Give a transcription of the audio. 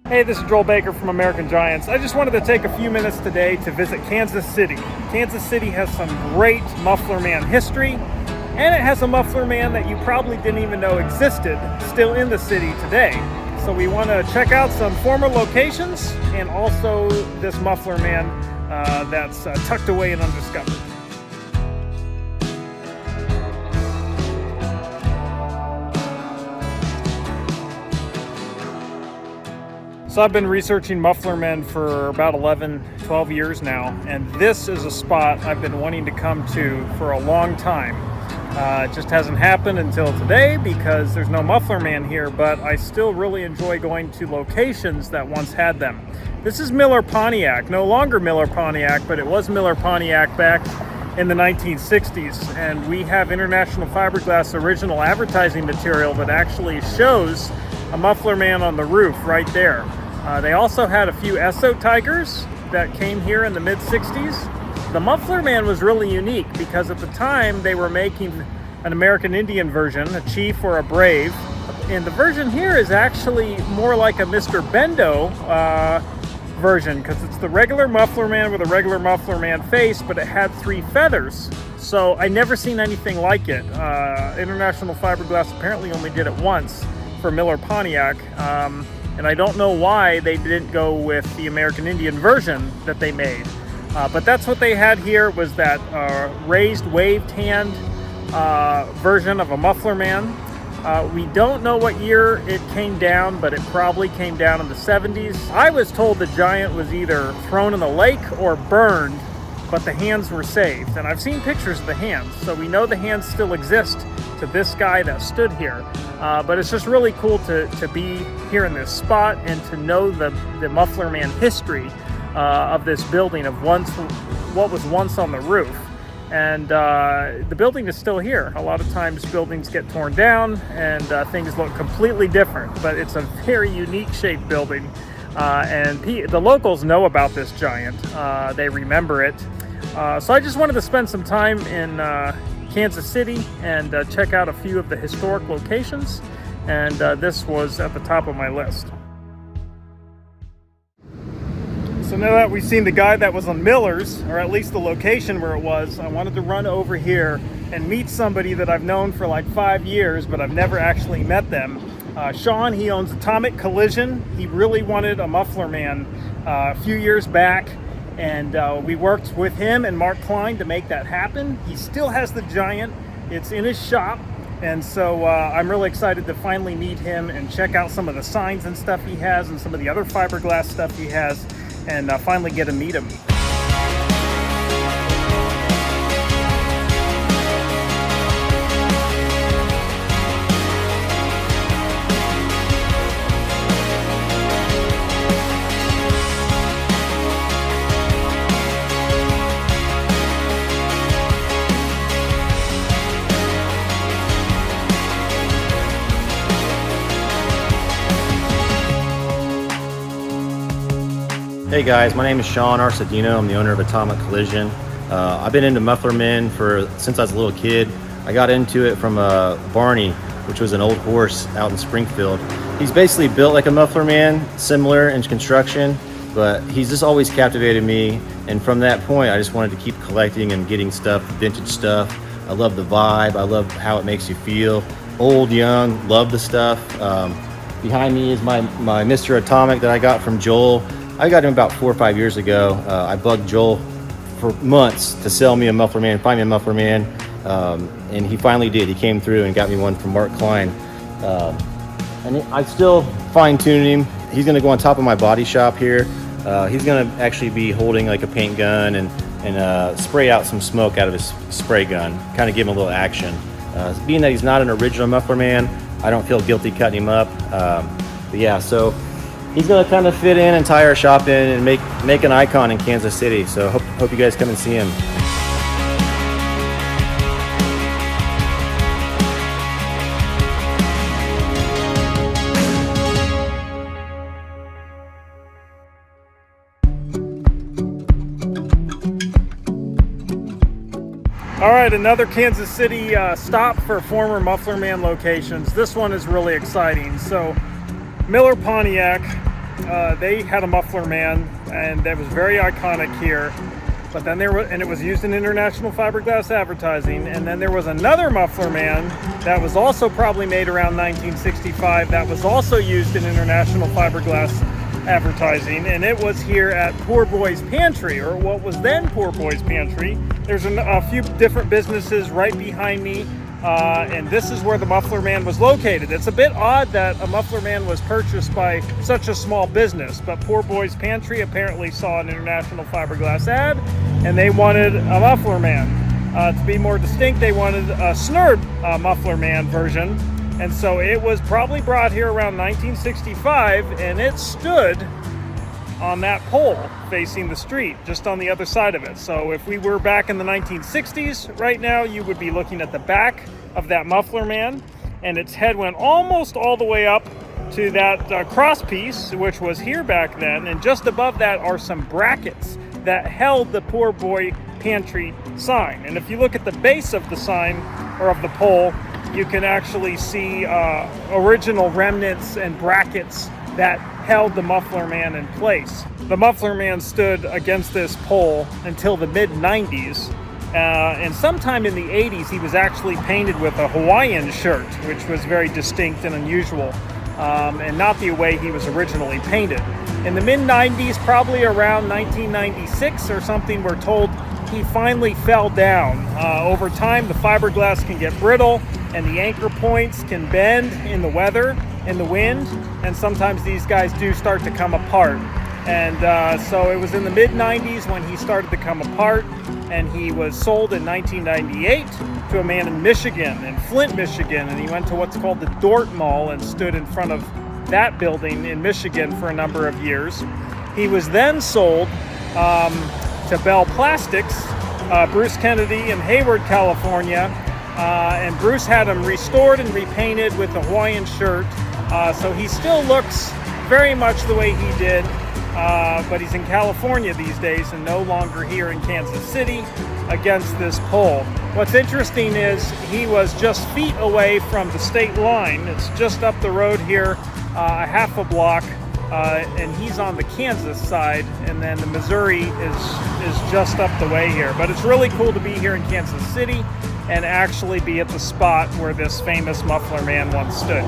Hey, this is Joel Baker from American Giants. I just wanted to take a few minutes today to visit Kansas City. Kansas City has some great Muffler Man history, and it has a Muffler Man that you probably didn't even know existed still in the city today. So we want to check out some former locations and also this Muffler Man that's tucked away and undiscovered. So I've been researching Muffler Men for about 12 years now, and this is a spot I've been wanting to come to for a long time. It just hasn't happened until today because there's no Muffler Man here, but I still really enjoy going to locations that once had them. This is Miller Pontiac, no longer Miller Pontiac, but it was Miller Pontiac back in the 1960s, and we have International Fiberglass original advertising material that actually shows a Muffler Man on the roof right there. They also had a few Esso Tigers that came here in the mid-60s. The Muffler Man was really unique because at the time they were making an American Indian version, a Chief or a Brave. And the version here is actually more like a Mr. Bendo version because it's the regular Muffler Man with a regular Muffler Man face, but it had 3 feathers. So I never seen anything like it. International Fiberglass apparently only did it once for Miller Pontiac. And I don't know why they didn't go with the American Indian version that they made. But that's what they had here, was that raised waved hand version of a Muffler Man. We don't know what year it came down, but it probably came down in the 70s. I was told the Giant was either thrown in the lake or burned, but the hands were saved. And I've seen pictures of the hands, so we know the hands still exist to this guy that stood here. But it's just really cool to be here in this spot and to know the Muffler Man history of this building, of what was once on the roof. And the building is still here. A lot of times buildings get torn down and things look completely different, but it's a very unique shaped building. And the locals know about this Giant. They remember it. So I just wanted to spend some time in Kansas City and check out a few of the historic locations, and this was at the top of my list. So now that we've seen the guy that was on Miller's, or at least the location where it was, I wanted to run over here and meet somebody that I've known for like 5 years, but I've never actually met them. Shawn, he owns Atomic Collision. He really wanted a Muffler Man a few years back, and we worked with him and Mark Klein to make that happen. He still has the Giant. It's in his shop, and so I'm really excited to finally meet him and check out some of the signs and stuff he has and some of the other fiberglass stuff he has, and finally get to meet him. Hey guys, my name is Shawn Arcedino. I'm the owner of Atomic Collision. I've been into Muffler Men since I was a little kid. I got into it from Barney, which was an old horse out in Springfield. He's basically built like a Muffler Man, similar in construction, but he's just always captivated me. And from that point, I just wanted to keep collecting and getting stuff, vintage stuff. I love the vibe. I love how it makes you feel. Old, young, love the stuff. Behind me is my Mr. Atomic that I got from Joel. I got him about 4 or 5 years ago. I bugged Joel for months to sell me a Muffler Man, find me a Muffler Man, and he finally did. He came through and got me one from Mark Klein. And I still fine-tune him. He's gonna go on top of my body shop here. He's gonna actually be holding like a paint gun and spray out some smoke out of his spray gun, kind of give him a little action. Being that he's not an original Muffler Man, I don't feel guilty cutting him up. But yeah, so he's gonna kind of fit in and tie our shop in and make an icon in Kansas City. So hope you guys come and see him. All right, another Kansas City stop for former Muffler Man locations. This one is really exciting. So Miller Pontiac, they had a Muffler Man, and that was very iconic here. But then it was used in international fiberglass advertising. And then there was another Muffler Man that was also probably made around 1965 that was also used in international fiberglass advertising, and it was here at Poor Boy's Pantry, or what was then Poor Boy's Pantry. There's a few different businesses right behind me, and this is where the Muffler Man was located. It's a bit odd that a Muffler Man was purchased by such a small business, but Poor Boy's Pantry apparently saw an international fiberglass ad, and they wanted a Muffler Man. To be more distinct, they wanted a snurred Muffler Man version. And so it was probably brought here around 1965, and it stood on that pole facing the street, just on the other side of it. So if we were back in the 1960s right now, you would be looking at the back of that Muffler Man, and its head went almost all the way up to that cross piece, which was here back then. And just above that are some brackets that held the Poor Boy Pantry sign. And if you look at the base of the sign, or of the pole, you can actually see original remnants and brackets that held the Muffler Man in place. The Muffler Man stood against this pole until the mid-90s, and sometime in the 80s he was actually painted with a Hawaiian shirt, which was very distinct and unusual, and not the way he was originally painted. In the mid-90s, probably around 1996 or something, we're told he finally fell down. Over time, the fiberglass can get brittle, and the anchor points can bend in the weather, in the wind, and sometimes these guys do start to come apart. And so it was in the mid-90s when he started to come apart, and he was sold in 1998 to a man in Michigan, in Flint, Michigan, and he went to what's called the Dort Mall and stood in front of that building in Michigan for a number of years. He was then sold to Bell Plastics, Bruce Kennedy in Hayward, California, and Bruce had him restored and repainted with a Hawaiian shirt, so he still looks very much the way he did, but he's in California these days and no longer here in Kansas City against this pole. What's interesting is he was just feet away from the state line. It's just up the road here, a half a block, and he's on the Kansas side, and then the Missouri is just up the way here. But it's really cool to be here in Kansas City and actually be at the spot where this famous Muffler Man once stood.